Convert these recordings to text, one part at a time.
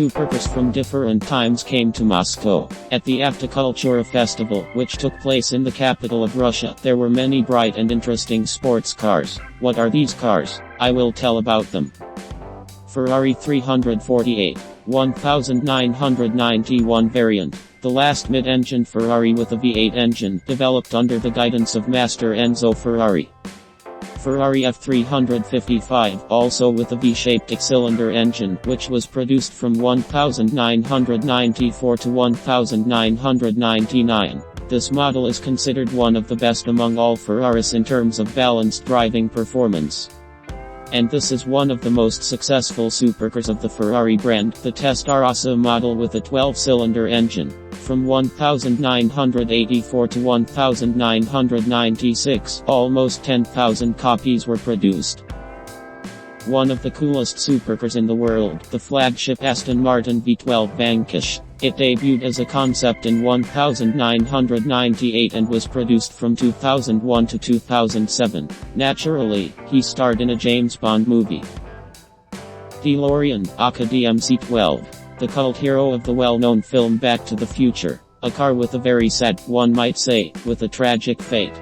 supercars from different times came to Moscow. At the Autoculture festival, which took place in the capital of Russia, there were many bright and interesting sports cars. What are these cars? I will tell about them. Ferrari 348, 1991 variant. The last mid-engine Ferrari with a V8 engine, developed under the guidance of Master Enzo Ferrari. Ferrari F355, also with a V-shaped 6-cylinder engine, which was produced from 1994 to 1999. This model is considered one of the best among all Ferraris in terms of balanced driving performance. And this is one of the most successful supercars of the Ferrari brand, the Testarossa model with a 12-cylinder engine. From 1984 to 1996, almost 10,000 copies were produced. One of the coolest supercars in the world, the flagship Aston Martin V12 Vanquish. It debuted as a concept in 1998 and was produced from 2001 to 2007. Naturally, he starred in a James Bond movie. DeLorean, aka DMC-12. The cult hero of the well-known film Back to the Future. A car with a very sad, one might say, with a tragic fate.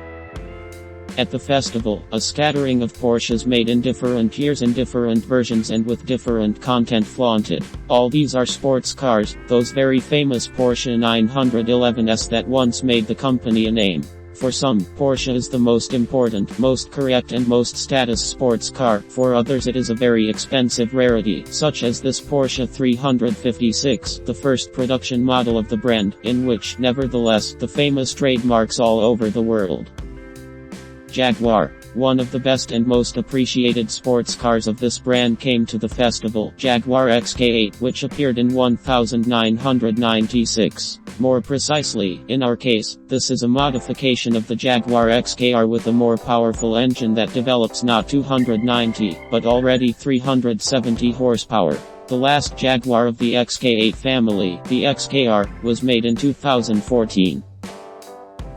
At the festival, a scattering of Porsches made in different years in different versions and with different content flaunted. All these are sports cars, those very famous Porsche 911s that once made the company a name. For some, Porsche is the most important, most correct and most status sports car. For others it is a very expensive rarity, such as this Porsche 356, the first production model of the brand, in which, nevertheless, the famous trademarks all over the world. Jaguar. One of the best and most appreciated sports cars of this brand came to the festival, Jaguar XK8, which appeared in 1996. More precisely, in our case, this is a modification of the Jaguar XKR with a more powerful engine that develops not 290, but already 370 horsepower. The last Jaguar of the XK8 family, the XKR, was made in 2014.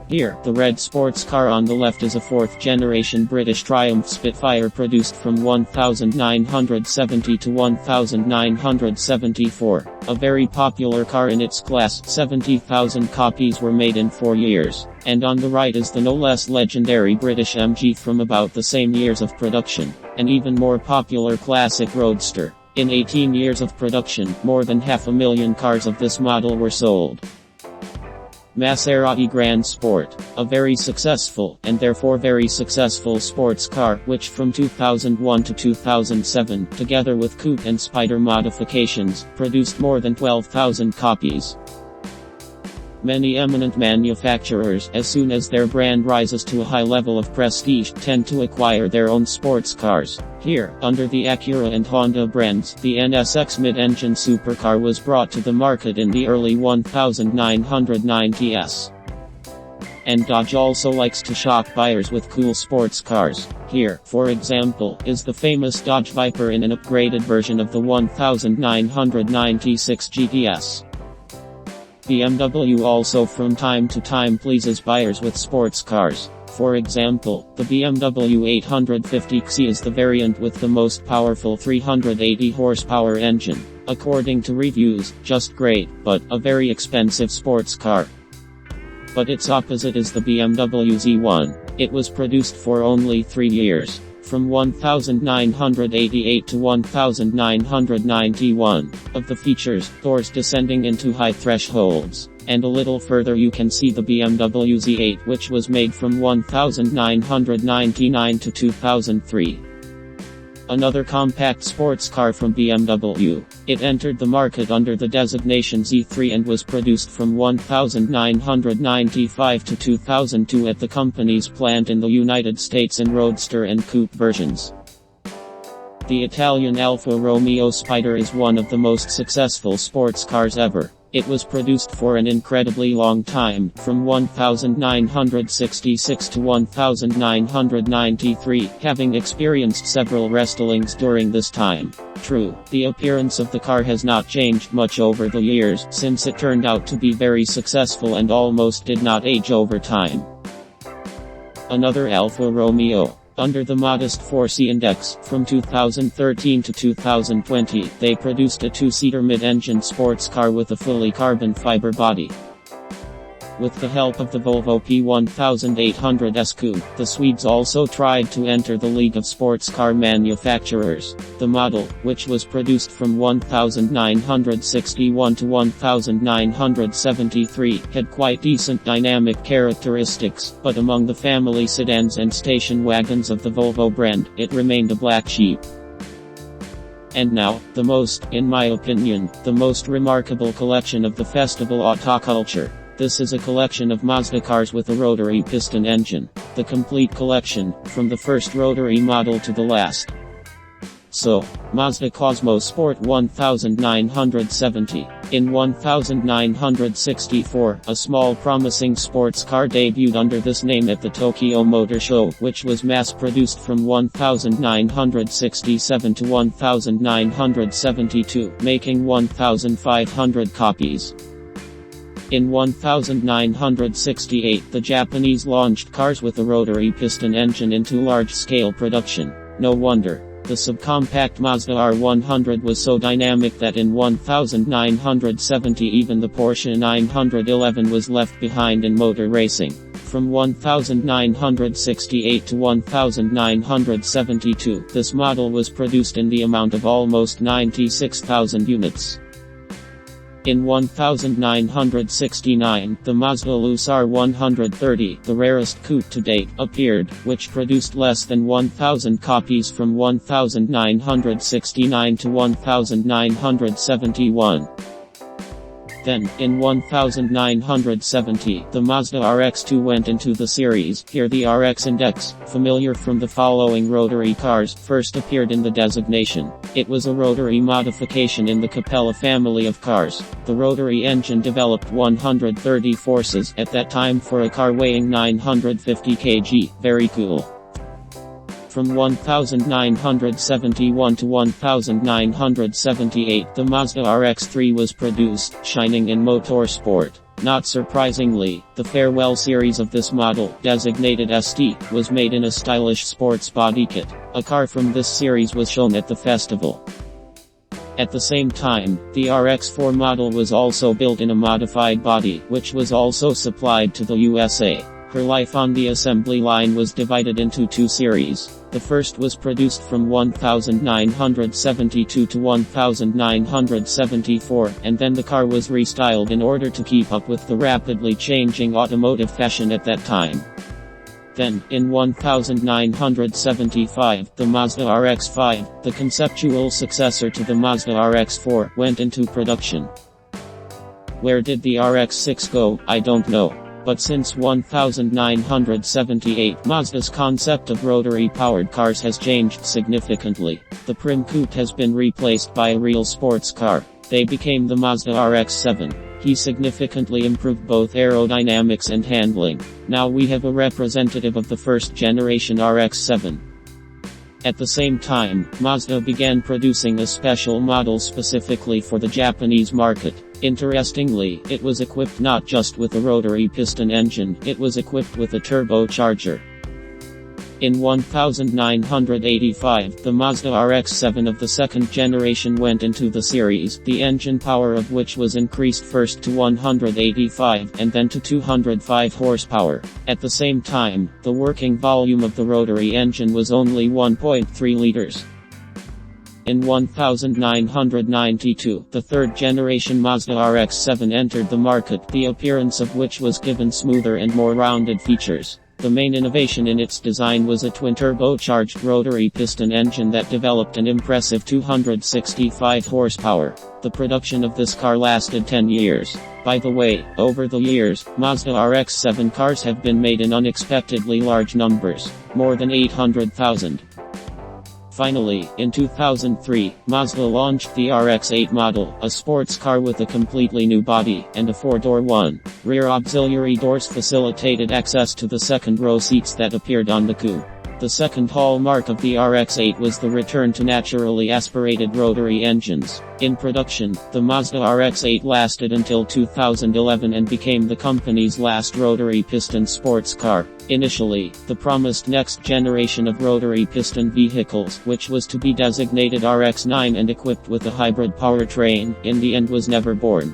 Here, the red sports car on the left is a fourth-generation British Triumph Spitfire produced from 1970 to 1974. A very popular car in its class, 70,000 copies were made in 4 years. And on the right is the no less legendary British MG from about the same years of production. An even more popular classic roadster. In 18 years of production, more than 500,000 cars of this model were sold. Maserati Grand Sport, a very successful, and therefore very successful sports car, which from 2001 to 2007, together with coupe and spider modifications, produced more than 12,000 copies. Many eminent manufacturers, as soon as their brand rises to a high level of prestige, tend to acquire their own sports cars. Here, under the Acura and Honda brands, the NSX mid-engine supercar was brought to the market in the early 1990s. And Dodge also likes to shock buyers with cool sports cars. Here, for example, is the famous Dodge Viper in an upgraded version of the 1996 GTS. BMW also from time to time pleases buyers with sports cars. For example, the BMW 850XE is the variant with the most powerful 380 horsepower engine. According to reviews, just great, but a very expensive sports car. But its opposite is the BMW Z1. It was produced for only 3 years. From 1988 to 1991. Of the features, doors descending into high thresholds. And a little further you can see the BMW Z8, which was made from 1999 to 2003. Another compact sports car from BMW. It entered the market under the designation Z3 and was produced from 1995 to 2002 at the company's plant in the United States in roadster and coupe versions. The Italian Alfa Romeo Spider is one of the most successful sports cars ever. It was produced for an incredibly long time, from 1966 to 1993, having experienced several restalings during this time. True, the appearance of the car has not changed much over the years, since it turned out to be very successful and almost did not age over time. Another Alfa Romeo. Under the modest 4C index, from 2013 to 2020, they produced a two-seater mid-engine sports car with a fully carbon fiber body. With the help of the Volvo P1800S coupe, the Swedes also tried to enter the League of Sports Car Manufacturers. The model, which was produced from 1961 to 1973, had quite decent dynamic characteristics, but among the family sedans and station wagons of the Volvo brand, it remained a black sheep. And now, in my opinion, the most remarkable collection of the festival Autoculture. This is a collection of Mazda cars with a rotary piston engine. The complete collection, from the first rotary model to the last. So, Mazda Cosmo Sport 1970. In 1964, a small promising sports car debuted under this name at the Tokyo Motor Show, which was mass-produced from 1967 to 1972, making 1,500 copies. In 1968, the Japanese launched cars with a rotary piston engine into large-scale production. No wonder. The subcompact Mazda R100 was so dynamic that in 1970 even the Porsche 911 was left behind in motor racing. From 1968 to 1972, this model was produced in the amount of almost 96,000 units. In 1969, the Mazda Luce R130, the rarest coupe to date, appeared, which produced less than 1,000 copies from 1969 to 1971. Then, in 1970, the Mazda RX-2 went into the series. Here the RX index, familiar from the following rotary cars, first appeared in the designation. It was a rotary modification in the Capella family of cars. The rotary engine developed 130 forces at that time for a car weighing 950 kg. Very cool. From 1971 to 1978, the Mazda RX-3 was produced, shining in motorsport. Not surprisingly, the farewell series of this model, designated ST, was made in a stylish sports body kit. A car from this series was shown at the festival. At the same time, the RX-4 model was also built in a modified body, which was also supplied to the USA. Her life on the assembly line was divided into two series. The first was produced from 1972 to 1974, and then the car was restyled in order to keep up with the rapidly changing automotive fashion at that time. Then, in 1975, the Mazda RX-5, the conceptual successor to the Mazda RX-4, went into production. Where did the RX-6 go? I don't know. But since 1978, Mazda's concept of rotary-powered cars has changed significantly. The Prim Coupe has been replaced by a real sports car. They became the Mazda RX-7. He significantly improved both aerodynamics and handling. Now we have a representative of the first-generation RX-7. At the same time, Mazda began producing a special model specifically for the Japanese market. Interestingly, it was equipped not just with a rotary piston engine, it was equipped with a turbocharger. In 1985, the Mazda RX-7 of the second generation went into the series, the engine power of which was increased first to 185 and then to 205 horsepower. At the same time, the working volume of the rotary engine was only 1.3 liters. In 1992, the third-generation Mazda RX-7 entered the market, the appearance of which was given smoother and more rounded features. The main innovation in its design was a twin-turbocharged rotary piston engine that developed an impressive 265 horsepower. The production of this car lasted 10 years. By the way, over the years, Mazda RX-7 cars have been made in unexpectedly large numbers, more than 800,000. Finally, in 2003, Mazda launched the RX-8 model, a sports car with a completely new body, and a four-door rear auxiliary doors facilitated access to the second-row seats that appeared on the coupe. The second hallmark of the RX-8 was the return to naturally aspirated rotary engines. In production, the Mazda RX-8 lasted until 2011 and became the company's last rotary piston sports car. Initially, the promised next generation of rotary piston vehicles, which was to be designated RX-9 and equipped with a hybrid powertrain, in the end was never born.